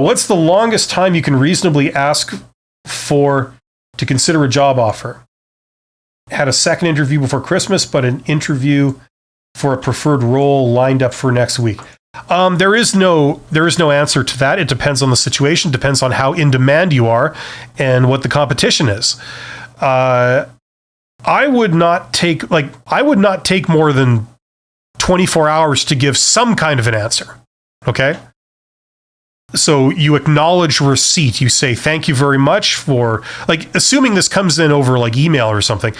What's the longest time you can reasonably ask for to consider a job offer? Had a second interview before Christmas, but an interview for a preferred role lined up for next week. There is no answer to that. It depends on the situation, depends on how in demand you are and what the competition is. I would not take more than 24 hours to give some kind of an answer. Okay? So you acknowledge receipt. You say, thank you very much for, like, assuming this comes in over like email or something,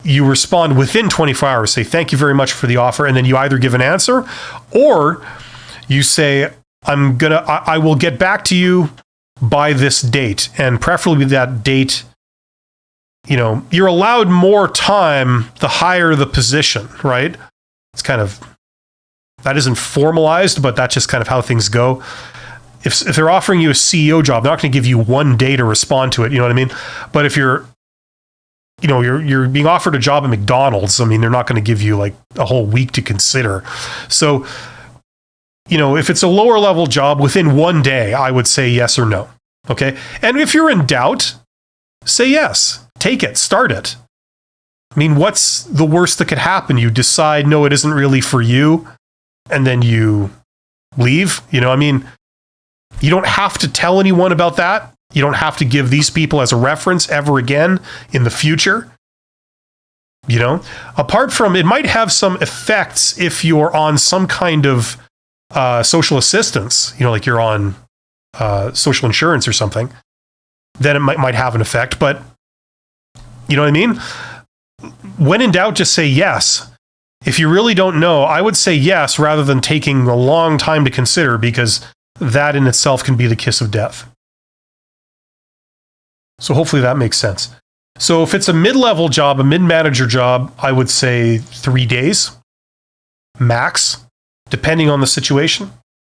you respond within 24 hours, say, thank you very much for the offer. And then you either give an answer or you say, I will get back to you by this date. And preferably that date, you're allowed more time the higher the position, right? It's kind of, that isn't formalized, but that's just kind of how things go. If they're offering you a CEO job, they're not going to give you one day to respond to it. You know what I mean? But if you're being offered a job at McDonald's, I mean, they're not going to give you like a whole week to consider. So, if it's a lower level job within one day, I would say yes or no. Okay. And if you're in doubt, say yes, take it, start it. I mean, what's the worst that could happen? You decide, no, it isn't really for you. And then you leave, I mean, you don't have to tell anyone about that. You don't have to give these people as a reference ever again in the future. Apart from, it might have some effects if you're on some kind of social assistance, like you're on social insurance or something, then it might have an effect. But you know what I mean? When in doubt, just say yes. If you really don't know, I would say yes rather than taking a long time to consider, because that in itself can be the kiss of death. So hopefully that makes sense. So if it's a mid-level job, a mid-manager job, I would say 3 days max, depending on the situation.